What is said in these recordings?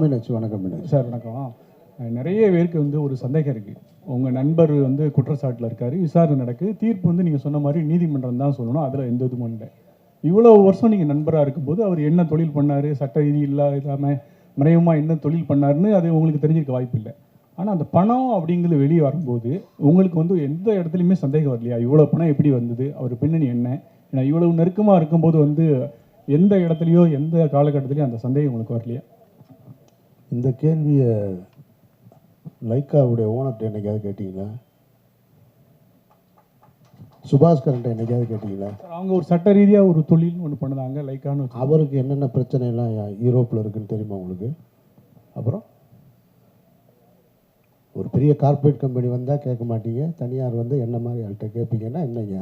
மீனாட்சி வணக்கம். மீனாட்சி சார் வணக்கம். நிறைய பேருக்கு வந்து ஒரு சந்தேகம் இருக்குது. உங்கள் நண்பர் வந்து குற்றச்சாட்டில் இருக்கார், விசாரணை நடக்குது, தீர்ப்பு வந்து நீங்கள் சொன்ன மாதிரி நீதிமன்றம் தான் சொல்லணும், அதில் எந்த இதுவும் இல்லை. இவ்வளோ வருஷம் நீங்கள் நண்பராக இருக்கும்போது அவர் என்ன தொழில் பண்ணார், சட்ட விதி இல்லாமல் மறைமுகமாக என்ன தொழில் பண்ணாருன்னு அது உங்களுக்கு தெரிஞ்சிருக்க வாய்ப்பு இல்லை. ஆனால் அந்த பணம் அப்படிங்கிறது வெளியே வரும்போது உங்களுக்கு வந்து எந்த இடத்துலையுமே சந்தேகம் வரலையா? இவ்வளோ பணம் எப்படி வந்தது, அவர் பின்னணி என்ன? ஏன்னா இவ்வளவு நெருக்கமாக இருக்கும்போது வந்து எந்த இடத்துலையோ எந்த காலகட்டத்திலையும் அந்த சந்தேகம் உங்களுக்கு வரலையா? இந்த கேள்வியை லைக்காவுடைய ஓனர்கிட்ட என்னைக்காவது கேட்டீங்களா? சுபாஷ்கரன்ட்ட என்னைக்காவது கேட்டீங்களா? அவங்க ஒரு சட்ட ரீதியாக ஒரு தொழில் ஒன்று பண்ணுறாங்க லைக்கான்னு. அவருக்கு என்னென்ன பிரச்சனைலாம் யூரோப்பில் இருக்குன்னு தெரியுமா உங்களுக்கு? அப்புறம் ஒரு பெரிய கார்ப்பரேட் கம்பெனி வந்தால் கேட்க மாட்டீங்க, தனியார் வந்து என்ன மாதிரி ஆள்கிட்ட கேட்பீங்கன்னா என்னங்க?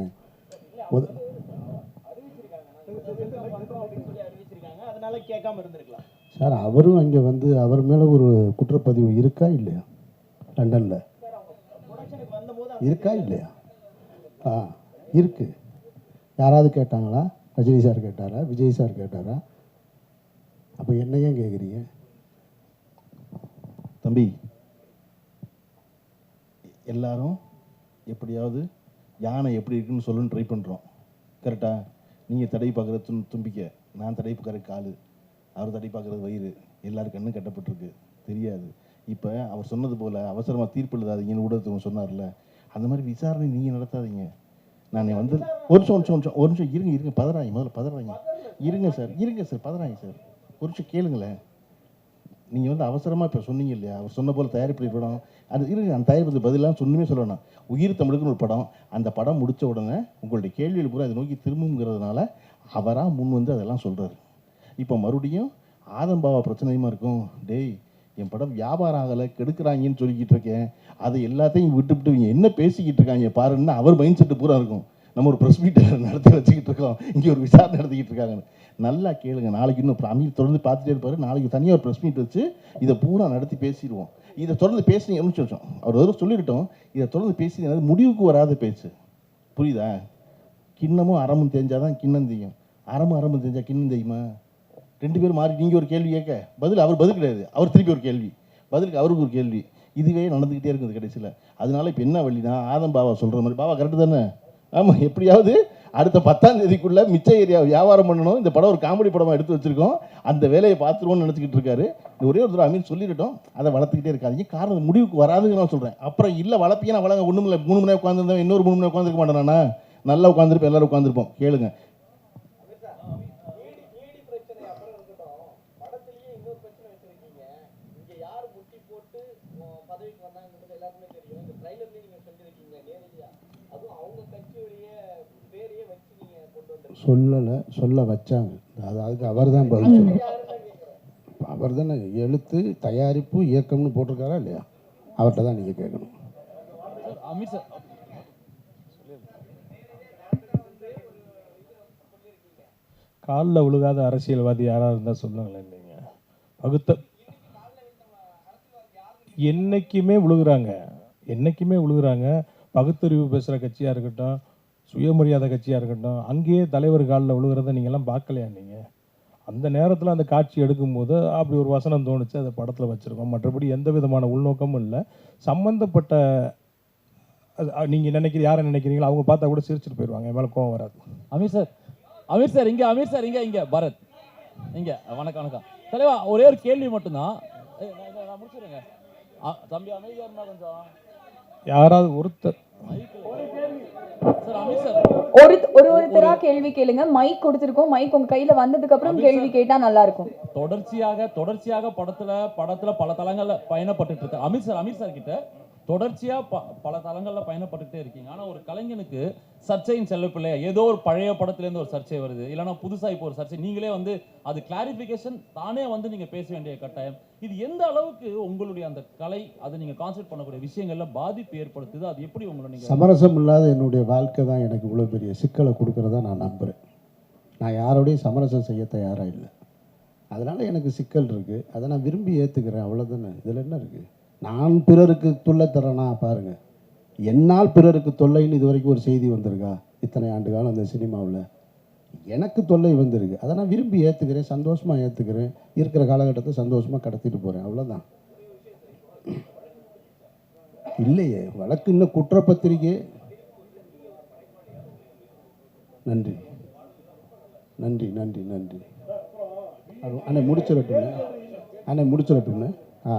சார் அவரும் அங்கே வந்து அவர் மேலே ஒரு குற்றப்பதிவு இருக்கா இல்லையா? லண்டனில் இருக்கா இல்லையா? இருக்கு. யாராவது கேட்டாங்களா? ரஜினி சார் கேட்டாரா? விஜய் சார் கேட்டாரா? அப்போ என்ன ஏன் கேட்குறீங்க? தம்பி, எல்லாரும் எப்படியாவது யானை எப்படி இருக்குன்னு சொல்லணும்னு ட்ரை பண்ணுறோம். கரெக்டாக? நீங்கள் தடை பார்க்குறது தும்பிக்க, நான் தடை பார்க்குற காலு, அவர் தடை பார்க்குறது வயிறு, எல்லாரும் கண்ணும் கட்டப்பட்டிருக்கு, தெரியாது. இப்போ அவர் சொன்னது போல் அவசரமாக தீர்ப்பு எழுதாதீங்கன்னு ஊடகத்துக்கு சொன்னார்ல, அந்த மாதிரி விசாரணை நீங்கள் நடத்தாதீங்க. நான் வந்து ஒரு நிமிஷம் இருங்க பதறாங்க, முதல்ல பதறாங்க. இருங்க சார் பதறாங்க சார், ஒரு நிமிஷம் கேளுங்களேன். நீங்கள் வந்து அவசரமாக இப்போ சொன்னீங்க இல்லையா, அவர் சொன்ன போல் தயாரிப்பு படம் அது இருங்க, அந்த தயாரிப்பு பதிலாக சொன்னுமே சொல்லணும். உயிர் தமிழுக்குன்னு ஒரு படம், அந்த படம் முடித்த உடனே உங்களுடைய கேள்வியில் பூரா அதை நோக்கி திரும்புங்கிறதுனால அவராக முன் வந்து அதெல்லாம் சொல்கிறாரு. இப்போ மறுபடியும் ஆதம்பாவா பிரச்சனையுமா இருக்கும். டேய், என் படம் வியாபாரம் ஆகலை, கெடுக்கிறாங்கன்னு சொல்லிக்கிட்டு இருக்கேன், அதை எல்லாத்தையும் விட்டுவிட்டு இவங்க என்ன பேசிக்கிட்டு இருக்காங்க பாருன்னு அவர் மைண்ட் செட்டு பூரா இருக்கும். நம்ம ஒரு ப்ரெஸ் மீட்டை நடத்தி வச்சுக்கிட்டு இருக்கோம், இங்கே ஒரு விசாரணை நடத்திக்கிட்டு இருக்காங்கன்னு. நல்லா கேளுங்க, நாளைக்கு இன்னும் அமீர் தொடர்ந்து பார்த்துட்டே இருப்பார். நாளைக்கு தனியாக ஒரு ப்ரெஸ் மீட் வச்சு இதை பூரா நடத்தி பேசிடுவோம். இதை தொடர்ந்து பேசுனீங்க நிமிஷம் அவர் ஒரு சொல்லிவிட்டோம், இதை தொடர்ந்து பேசி முடிவுக்கு வராத பேச்சு, புரியுதா? கிண்ணமும் அறமும் தெரிஞ்சாதான் கிண்ணம் தெரியும், அறமும் தெரிஞ்சால் கிண்ணம் தெரியுமா? ரெண்டு பேரும் மாறி நீங்கள் ஒரு கேள்வி கேட்க பதில் அவர் பதில் கிடையாது, அவர் திருப்பி ஒரு கேள்வி, பதிலுக்கு அவருக்கு ஒரு கேள்வி, இதுவே நடந்துக்கிட்டே இருக்குது கடைசியில். அதனால இப்போ என்ன வழினா, ஆதம் பாவா சொல்கிற மாதிரி, பாவா கரெக்டு தானே? ஆமாம், எப்படியாவது அடுத்த 10ஆம் தேதிக்குள்ளே மிச்ச ஏரியா வியாபாரம் பண்ணணும், இந்த படம் ஒரு காமெடி படமாக எடுத்து வச்சுருக்கோம், அந்த வேலையை பார்த்துருவோம்னு நினச்சிக்கிட்டு இருக்காரு. ஒரே ஒரு தடவை அமீர் சொல்லிட்டோம், அதை வளர்த்துக்கிட்டே இருக்காதிங்க. காரணம் முடிவுக்கு வராதுன்னு நான் சொல்கிறேன். அப்புறம் இல்லை வளர்ப்பீங்க, நான் வளங்க ஒன்றும் இல்லை, 3 மணி நேரம் உட்காந்துருந்தேன், இன்னொரு 3 மணி நேரம் உட்காந்துருக்க மாட்டேனா? நல்லா உட்காந்துருப்போம், எல்லோரும் உட்காந்துருப்போம். கேளுங்க. சொல்ல வச்சாங்க, அதுக்கு அவர் தான் பதில் சொல்லணும். அவர் தானே எழுத்து தயாரிப்பு இயக்கம்னு போட்டிருக்காரா இல்லையா? அவர்கிட்ட தான் நீங்கள் கேட்கணும். காலில் விழுகாத அரசியல்வாதி யாராக இருந்தால் சொல்லுங்களேன். நீங்கள் பகுத்த என்னைக்குமே விழுகிறாங்க. பகுத்தறிவு பேசுகிற கட்சியாக இருக்கட்டும், சுயமரியாதை கட்சியாக இருக்கட்டும், அங்கேயே தலைவர் காலில் விழுகிறத நீங்கள்லாம் பார்க்கலையா? நீங்கள் அந்த நேரத்தில் அந்த காட்சி எடுக்கும்போது அப்படி ஒரு வசனம் தோணுச்சு, அதை படத்தில் வச்சுருக்கோம். மற்றபடி எந்த விதமான உள்நோக்கமும் இல்லை. சம்மந்தப்பட்ட நீங்கள் யாரை நினைக்கிறீங்களோ அவங்க பார்த்தா கூட சிரிச்சுட்டு போயிடுவாங்க, என் மேலே கோவம் வராது. அமீர் சார் இங்கே பரத் இங்கே வணக்கம் தலைவா. ஒரே ஒரு கேள்வி மட்டும்தான், நான் முடிச்சிடுங்க தம்பி, அமைதியாக இருந்தால் கொஞ்சம் யாராவது ஒருத்தர் ஒருத்தரா கேள்வி கேளுங்க. மைக் கொடுத்திருக்கோம், மைக் உங்க கையில வந்ததுக்கு அப்புறம் கேள்வி கேட்டா நல்லா இருக்கும். தொடர்ச்சியாக படத்துல பல தளங்கள்ல பயணப்பட்டு இருக்க அமீர் சார் கிட்ட தொடர்ச்சியா பல தளங்கள்ல பயணப்பட்டுட்டே இருக்கீங்க. ஆனா ஒரு கலைஞனுக்கு சர்ச்சையின் செல்லப்பிள்ளையா ஏதோ ஒரு பழைய படத்துல இருந்து ஒரு சர்ச்சை வருது, இல்லைன்னா புதுசா இப்போ ஒரு சர்ச்சை, நீங்களே வந்து அது கிளாரிபிகேஷன் தானே வந்து நீங்க பேச வேண்டிய கட்டாயம். இது எந்த அளவுக்கு உங்களுடைய அந்த கலை, அதை நீங்க கான்சென்ட்ரேட் பண்ணக்கூடிய விஷயங்கள்ல பாதிப்பு ஏற்படுத்துது? அது எப்படி உங்களை சமரசம் இல்லாத என்னுடைய வாழ்க்கை தான் எனக்கு இவ்வளோ பெரிய சிக்கலை கொடுக்கறதா நான் நம்புகிறேன். நான் யாரோடையும் சமரசம் செய்ய தயாராக இல்லை. அதனால் எனக்கு சிக்கல் இருக்குது, அதை நான் விரும்பி ஏற்றுக்கிறேன், அவ்வளோதானே. இதில் என்ன இருக்குது? நான் பிறருக்கு தொல்லை தரேனா பாருங்கள். என்னால் பிறருக்கு தொல்லைன்னு இது வரைக்கும் ஒரு செய்தி வந்திருக்கா இத்தனை ஆண்டு காலம் அந்த சினிமாவில்? எனக்கு தொல்லை வந்திருக்கு. அதை நான் விரும்பி ஏற்றுக்கிறேன், சந்தோஷமாக ஏற்றுக்கிறேன். இருக்கிற காலகட்டத்தை சந்தோஷமாக கடத்திட்டு போகிறேன், அவ்வளோதான். இல்லையே, வழக்கு இன்னும் குற்றப்பத்திரிக்கை. நன்றி நன்றி நன்றி நன்றி. அண்ணே முடிச்சிடட்டுண்ணே, அண்ணே முடிச்சிடட்டுண்ணே. ஆ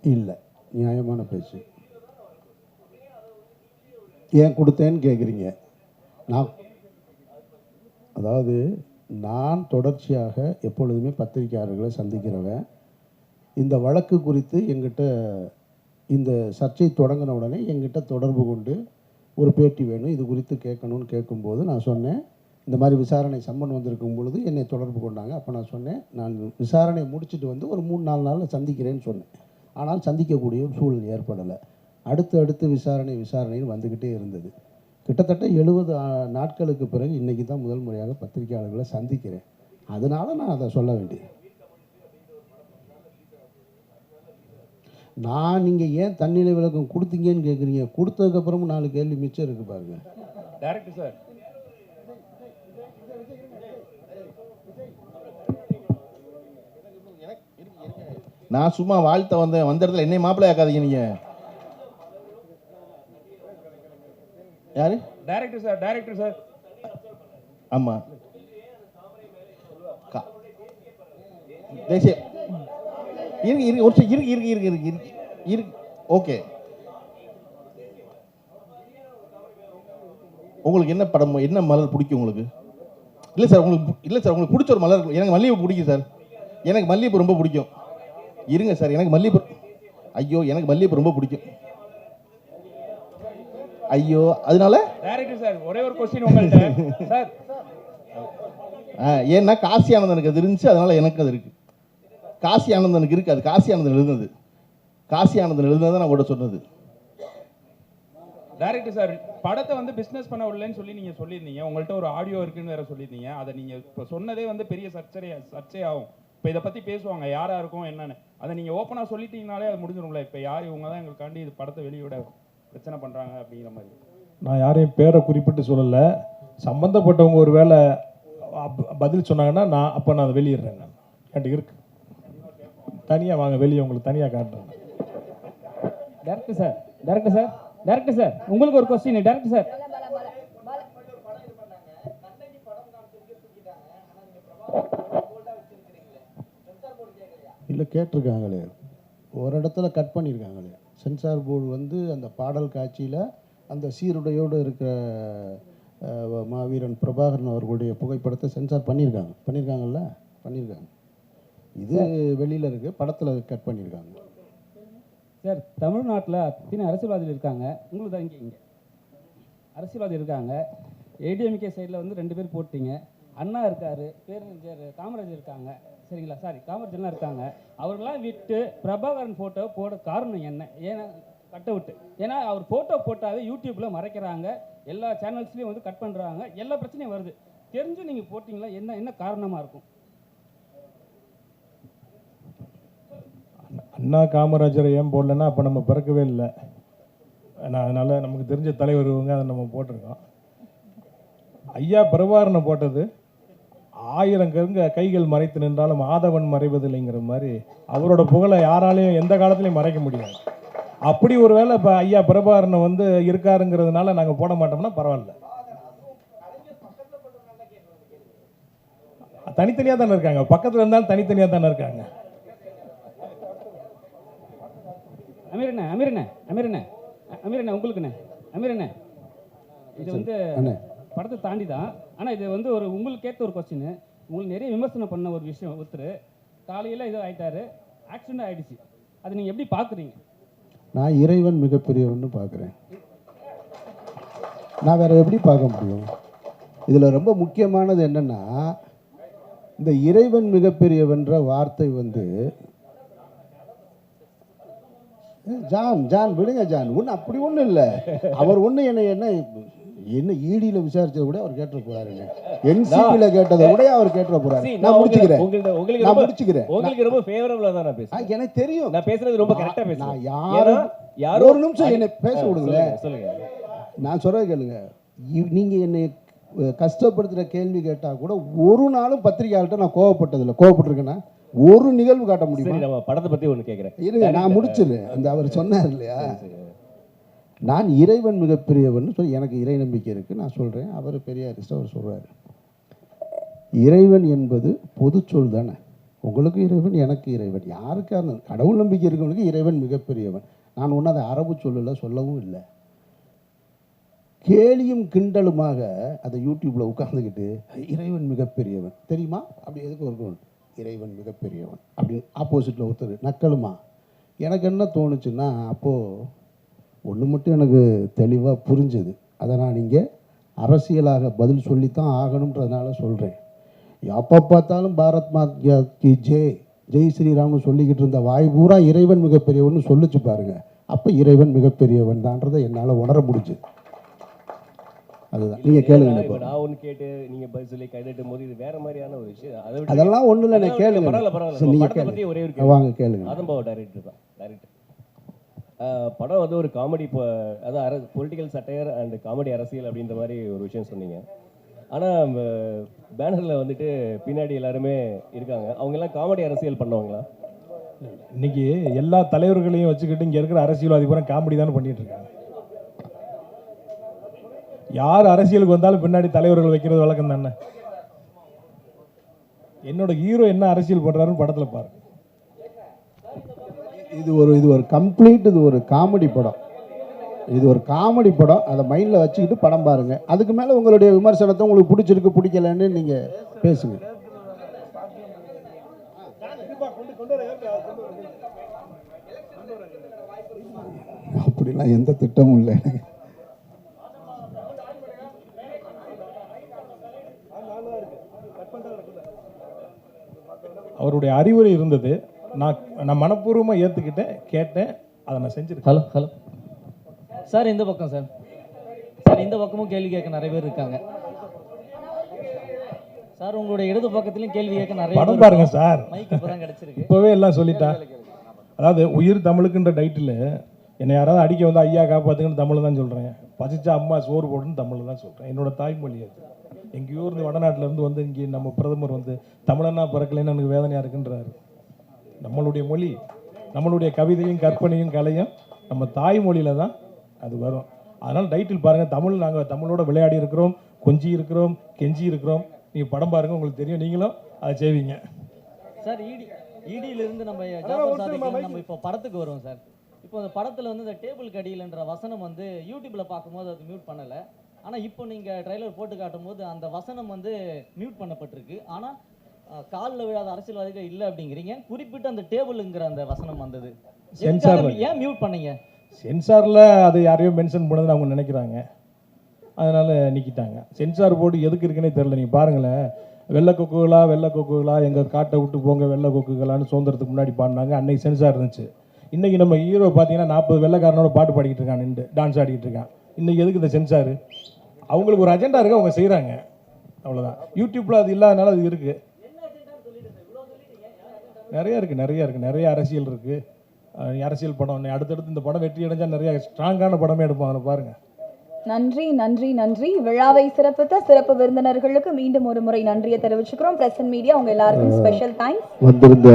இல்லை, நியாயமான பேச்சு. ஏன் கொடுத்தேன்னு கேட்குறீங்க. அதாவது நான் தொடர்ச்சியாக எப்பொழுதுமே பத்திரிகையாளர்களை சந்திக்கிறவன். இந்த வழக்கு குறித்து எங்கிட்ட இந்த சர்ச்சை தொடங்கின உடனே எங்கிட்ட தொடர்பு கொண்டு ஒரு பேட்டி வேணும், இது குறித்து கேட்கணும்னு கேட்கும்போது நான் சொன்னேன், இந்த மாதிரி விசாரணை சம்மன் வந்திருக்கும் பொழுது என்னை தொடர்பு கொண்டாங்க. அப்போ நான் சொன்னேன், நான் விசாரணையை முடிச்சுட்டு வந்து ஒரு 3-4 நாளில் சந்திக்கிறேன்னு சொன்னேன். ஆனால் சந்திக்கக்கூடிய ஒரு சூழல் ஏற்படலை. அடுத்து விசாரணைன்னு வந்துக்கிட்டே இருந்தது. கிட்டத்தட்ட 70 நாட்களுக்கு பிறகு இன்றைக்கி தான் முதல் முறையாக பத்திரிகையாளர்களை சந்திக்கிறேன். அதனால் நான் அதை சொல்ல வேண்டியது. நீங்கள் ஏன் தன்னிலை விளக்கம் கொடுத்தீங்கன்னு கேட்குறீங்க. கொடுத்ததுக்கப்புறமும் 4 கேள்வி மிச்சம் இருக்குது பாருங்க. டைரக்டர் சார், நான் சும்மா வாழ்த்த வந்த இடத்துல என்னை மாப்பிள்ளை ஆக்காதீங்க நீங்க. யாரு? Director sir. ஆமா, தேசிய இருக்கு. ஓகே, உங்களுக்கு என்ன படம், என்ன மலர் பிடிக்கும் உங்களுக்கு? இல்லை சார், உங்களுக்கு பிடிச்ச ஒரு மலர். எனக்கு மல்லிகைப்பூ பிடிக்கும் சார். எனக்கு மல்லிகைப்பூ ரொம்ப பிடிக்கும். இருங்க சார், எனக்கு மல்லிகைப்பூ, ஐயோ எனக்கு மல்லிகைப்பூ ரொம்ப பிடிக்கும். ஐயோ, அதனால டைரக்டர் சார் ஒரே ஒரு क्वेश्चन உங்கள்ட்ட சார். ஏன்னா காசி ஆனந்தனுக்கு அது இருந்துச்சு, அதனால எனக்கு அது இருக்கு. காசி ஆனந்தனுக்கு இருக்கு, அது காசி ஆனந்தன் எழுதுனது. காசி ஆனந்தன் எழுதுனது நான் கூட சொன்னது. டைரக்டர் சார், படத்தை வந்து பிஸ்னஸ் பண்ண விடலன்னு சொல்லி நீங்க சொல்லியிருந்தீங்க. உங்கள்கிட்ட ஒரு ஆடியோ இருக்குன்னு வேற சொல்லியிருந்தீங்க. அதை நீங்க இப்போ சொன்னதே வந்து பெரிய சர்ச்சையாகும். இப்போ இதை பத்தி பேசுவாங்க யாரா இருக்கும் என்னன்னு. அதை நீங்க ஓப்பனா சொல்லிட்டீங்கனாலே அது முடிஞ்சிடும்ல. இப்போ யார் இவங்க தான் எங்களுக்காண்டி இது படத்தை வெளியிட பிரச்சனை பண்றாங்க அப்படிங்கிற மாதிரி. நான் யாரையும் பேரை குறிப்பிட்டு சொல்லலை. சம்மந்தப்பட்டவங்க ஒரு வேளை பதில் சொன்னாங்கன்னா நான் அதை வெளியிடுறேன். நான் என்கிட்ட இருக்கு, தனியாக வாங்க வெளியே, உங்களுக்கு தனியாக காட்டுறேன். டைரக்டர் சார் உங்களுக்கு ஒரு கொஸ்டின். டைரக்டர் சார், இல்லை கேட்டிருக்காங்களே, ஒரு இடத்துல கட் பண்ணியிருக்காங்களே. சென்சார் போர்டு வந்து அந்த பாடல் காட்சியில் அந்த சீருடையோடு இருக்கிற மாவீரன் பிரபாகரன் அவர்களுடைய புகைப்படத்தை சென்சார் பண்ணியிருக்காங்கல்ல. இது வெளியில் இருக்குது, படத்தில் கட் பண்ணியிருக்காங்க. சார் தமிழ்நாட்டில் அத்தனை அரசியல்வாதிகள் இருக்காங்க. உங்களுக்கு தான் இங்கே அரசியல்வாதி இருக்காங்க. ஏடிஎம்கே சைடில் வந்து 2 பேர் போட்டீங்க. அண்ணா இருக்காரு, பேரறிஞர் காமராஜர் இருக்காங்க, சரிங்களா? காமராஜர்லாம் இருக்காங்க. அவர்களாம் விட்டு பிரபாகரன் ஃபோட்டோ போட காரணம் என்ன? ஏன்னா கட்ட விட்டு, ஏன்னா அவர் ஃபோட்டோ போட்டாவே யூடியூப்பில் மறைக்கிறாங்க, எல்லா சேனல்ஸ்லேயும் வந்து கட் பண்ணுறாங்க, எல்லா பிரச்சனையும் வருது. தெரிஞ்சு நீங்கள் போட்டிங்களா? என்ன காரணமாக இருக்கும்? அண்ணா காமராஜரை ஏன் போடலன்னா அப்போ நம்ம பிறக்கவே இல்லை. அதனால் நமக்கு தெரிஞ்ச தலைவர் இவங்க, அதை நம்ம போட்டிருக்கோம். ஐயா பிரபாகரனை போட்டது 1000 கைகள் மறைத்து நின்றாலும் ஆதவன் மறைவதில்லைங்கிற மாதிரி அவரோட புகழை யாராலையும் எந்த காலத்துலையும் மறைக்க முடியாது. அப்படி ஒரு வேளை இப்போ ஐயா பிரபாகரனை வந்து இருக்காருங்கிறதுனால நாங்கள் போட மாட்டோம்னா பரவாயில்ல. தனித்தனியாக தானே இருக்காங்க, பக்கத்தில் இருந்தாலும் தனித்தனியாக தானே இருக்காங்க. அமீரண்ணே உங்களுக்குண்ணே. அமீரண்ணே, இது வந்து படத்தை தாண்டி தான், ஆனால் இது வந்து ஒரு உங்களுக்கு கேட்ட ஒரு கொஸ்டின். உங்களுக்கு நிறைய விமர்சனம் பண்ண ஒரு விஷயம். ஒருத்தர் காலையில் ஏதோ ஆயிட்டாரு, ஆக்சிடென்ட் ஆகிடுச்சு. அதை நீங்கள் எப்படி பார்க்குறீங்க? நான் இறைவன் மிகப்பெரியவன்னு பார்க்குறேன். நான் வேற எப்படி பார்க்க முடியும்? இதில் ரொம்ப முக்கியமானது என்னென்னா, இந்த இறைவன் மிகப்பெரியவன்ற வார்த்தை வந்து ஜான் விடுங்க ஜான், ஒன்று அப்படி ஒன்றும் இல்லை. அவர் ஒன்று என்ன என்ன ஈடியில் விசாரிச்சதை கூட அவர் கேட்டுற போறாருங்க, என்சிபியில் கேட்டதை கூட அவர் கேட்டுற போறாரு. See, நான் முடிச்சுக்கிறேன், உங்களுக்கு நான் ரொம்ப முடிச்சுக்கிறேன். உங்களுக்கு ரொம்ப ஃபேவரபிளா தான் நான் பேசுறேன். எனக்கு தெரியும், நான் பேசுறது ரொம்ப கரெக்டா நான் பேசுறேன். யாரும் யாரோ ஒரு நிமிஷம் என்னை பேச விடுங்களேன். சொல்லுங்க. நான் சொல்றது கேளுங்க. நீங்க என்னை கஷ்டப்படுத்துகிற கேள்வி கேட்டால் கூட ஒரு நாளும் பத்திரிகையாளர்கிட்ட நான் கோவப்பட்டதில்லை. கோவப்பட்டிருக்கேன்னா ஒரு நிகழ்வு காட்ட சரி, முடியுமா? நம்ம படத்தை பத்தி ஒன்று கேட்குறேன். இருங்க, நான் முடிச்சிடுறேன். அந்த அவர் சொன்னார் இல்லையா, நான் இறைவன் மிகப்பெரியவன் சொல்லி எனக்கு இறை நம்பிக்கை இருக்குது, நான் சொல்கிறேன். அவர் பெரியாரிஸ்ட், அவர் சொல்கிறார் இறைவன் என்பது பொது சொல் தானே. உங்களுக்கு இறைவன், எனக்கு இறைவன், யாருக்கான கடவுள் நம்பிக்கை இருக்கவனுக்கு இறைவன் மிகப்பெரியவன். நான் ஒன்றும் அதை அரபு சொல்லவும் இல்லை. கேலியும் கிண்டலுமாக அதை யூடியூப்பில் உட்கார்ந்துக்கிட்டு இறைவன் மிகப்பெரியவன் தெரியுமா அப்படி எதுக்கு இருக்கணும், இறைவன் மிகப்பெரியவன் அப்படின்னு ஆப்போசிட்டில் ஒருத்தர் நக்கலுமா. எனக்கு என்ன தோணுச்சுன்னா, அப்போது ஒன்று மட்டும் எனக்கு தெளிவாக புரிஞ்சுது. அதை நான் இங்கே அரசியலாக பதில் சொல்லித்தான் ஆகணுன்றதுனால சொல்கிறேன். எப்போ பார்த்தாலும் பாரத் மாதா கி ஜெய், ஜெய் ஸ்ரீராம்னு சொல்லிக்கிட்டு இருந்த வாய் பூரா இறைவன் மிகப்பெரியவன் சொல்லிச்சு பாருங்க. அப்போ இறைவன் மிகப்பெரியவன் தான்றதை என்னால் உணர முடிஞ்சு. அதுதான் நீங்கள் கேளுங்க. இப்போ நான் ஒன்று கேட்டு நீங்கள் பதில் சொல்லி கைதட்டும் போது இது வேற மாதிரியான ஒரு விஷயம். அதெல்லாம் ஒன்றும் இல்லை, நான் கேளுங்க. பரவாயில்ல. நீங்கள் படத்தை பற்றி ஒரே ஒரு வாங்க கேளுங்க. ஆதம்பாவ டைரக்டர் தான் படம் வந்து ஒரு காமெடி, அதாவது பொலிட்டிக்கல் சட்டையர் அண்ட் காமெடி அரசியல் அப்படின்ற மாதிரி ஒரு விஷயம் சொன்னீங்க. ஆனால் பேனரில் வந்துட்டு பின்னாடி எல்லாருமே இருக்காங்க, அவங்க எல்லாம் காமெடி அரசியல் பண்ணுவாங்களா? இன்னைக்கு எல்லா தலைவர்களையும் வச்சுக்கிட்டு இங்கே இருக்கிற அரசியல்வாதி பூரா காமெடி தானே பண்ணிட்டு இருக்காங்க. யார் அரசியலுக்கு வந்தாலும் பின்னாடி தலைவர்கள் வைக்கிறது வழக்கம் தானே. என்னோட ஹீரோ என்ன அரசியல் பண்றாருன்னு படத்துல பாருங்க. இது ஒரு கம்ப்ளீட், இது ஒரு காமெடி படம். இது ஒரு காமெடி படம். அதை மைண்டில் வச்சுக்கிட்டு படம் பாருங்க. அதுக்கு மேலே உங்களுடைய விமர்சனத்தை உங்களுக்கு பிடிச்சிருக்கு பிடிக்கலன்னு நீங்கள் பேசுங்க. அப்படிலாம் எந்த திட்டமும் இல்லை எனக்கு. அவருடைய அறிவுரை இருந்தது, நான் மனப்பூர்வமாக ஏற்றுக்கிட்டேன், கேட்டேன், அதை நான் செஞ்சுருக்கேன். ஹலோ சார், இந்த பக்கம் சார் இந்த பக்கமும் கேள்வி கேட்க நிறைய பேர் இருக்காங்க சார். உங்களுடைய இடது பக்கத்துலையும் கேள்வி கேட்க நிறைய படம் பாருங்க சார். மைக் இப்போ தான் கிடச்சிருக்கு. இப்போவே எல்லாம் சொல்லிட்டா. அதாவது உயிர் தமிழுக்குன்ற டைட்டில் என்னை யாராவது அடிக்க வந்து ஐயா காப்பாற்றுங்கன்னு தமிழ் தான் சொல்கிறேன். பசிச்சா அம்மா சோறு போடுன்னு தமிழ் தான் சொல்கிறேன். என்னோட தாய்மொழி அது. எங்கேயோ இருந்து வடநாட்டிலேருந்து வந்து இங்கே நம்ம பிரதமர் வந்து தமிழனா பிறக்கலைன்னு எனக்கு வேதனையாக இருக்குன்றாரு. நம்மளுடைய மொழி, நம்மளுடைய கவிதையும் கற்பனையும் கலையும் நம்ம தாய்மொழியில் தான் அது வரும். அதனால் டைட்டில் பாருங்கள், நாங்கள் தமிழோட விளையாடி இருக்கிறோம், கொஞ்சி இருக்கிறோம், கெஞ்சி இருக்கிறோம். நீங்கள் படம் பாருங்கள், உங்களுக்கு தெரியும், நீங்களும் அதை செய்வீங்க சார். இடியிலிருந்து நம்ம ஜாஃபர் சாதிக்கு நம்ம இப்போ படத்துக்கு வருவோம் சார். இப்போ அந்த படத்தில் வந்து இந்த டேபிள் கடியில்ன்ற வசனம் வந்து யூடியூப்பில் பார்க்கும்போது அது மியூட் பண்ணலை. ஆனால் இப்போ நீங்கள் ட்ரைலர் போட்டு காட்டும் போது அந்த வசனம் வந்து மியூட் பண்ணப்பட்டிருக்கு. ஆனால் காலில் விழாத அரசியல்வாதிகள் இல்லை அப்படிங்கிறீங்க. குறிப்பிட்ட அந்த டேபிளுங்கிற அந்த வசனம் வந்தது, ஏன் மியூட் பண்ணீங்க? சென்சாரில் அது யாரையும் மென்ஷன் பண்ணதுன்னு அவங்க நினைக்கிறாங்க, அதனால் நீக்கிட்டாங்க. சென்சார் போர்டு எதுக்கு இருக்குன்னே தெரில. நீங்கள் பாருங்களேன், வெள்ளை கொக்குகளா எங்கள் காட்டை விட்டு போங்க வெள்ளை கொக்குகளான்னு சுதந்திரத்துக்கு முன்னாடி பாடினாங்க. அன்னைக்கு சென்சார் இருந்துச்சு. இன்றைக்கி நம்ம ஹீரோ பார்த்தீங்கன்னா 40 வெள்ளைக்காரனோட பாட்டு பாடிக்கிட்டு இருக்கான், நின்று டான்ஸ் ஆடிக்கிட்டு இருக்கான். இன்றைக்கி எதுக்கு இந்த சென்சாரு? அவங்களுக்கு ஒரு அஜெண்டா இருக்குது, அவங்க செய்கிறாங்க, அவ்வளோதான். யூடியூப்பில் அது இல்லாதனால அது இருக்குது. நிறைய அரசியல் இருக்குது. அரசியல் படம் அடுத்தடுத்து இந்த படம் வெற்றி அடைஞ்சால் நிறைய ஸ்ட்ராங்கான படமே எடுப்போம். அதில் பாருங்கள். நன்றி. விழாவை சிறப்பித்த சிறப்பு விருந்தினர்களுக்கு மீண்டும் ஒரு முறை நன்றியை தெரிவிச்சுக்கிறோம். பிரஸ் அண்ட் மீடியா உங்க எல்லாருக்கும் ஸ்பெஷல் தேங்க்ஸ். வந்திருந்த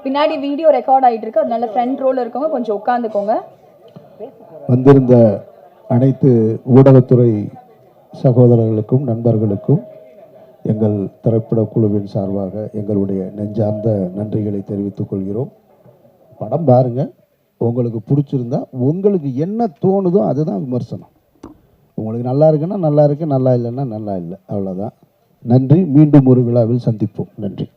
பின்னாடி வீடியோ ரெக்கார்ட் ஆகிட்டு இருக்கு, அதனால ஃப்ரண்ட் ரோல இருக்கவங்க கொஞ்சம் உட்காந்துக்கோங்க. வந்திருந்த அனைத்து ஊடகத்துறை சகோதரர்களுக்கும் நண்பர்களுக்கும் எங்கள் திரைப்பட குழுவின் சார்பாக எங்களுடைய நெஞ்சார்ந்த நன்றிகளை தெரிவித்துக் கொள்கிறோம். படம் பாருங்கள், உங்களுக்கு பிடிச்சிருந்தா உங்களுக்கு என்ன தோணுதோ அதுதான் விமர்சனம். உங்களுக்கு நல்லா இருக்குன்னா நல்லா இருக்கு, நல்லா இல்லைன்னா நல்லா இல்லை, அவ்வளோதான். நன்றி. மீண்டும் ஒரு விழாவில் சந்திப்போம். நன்றி.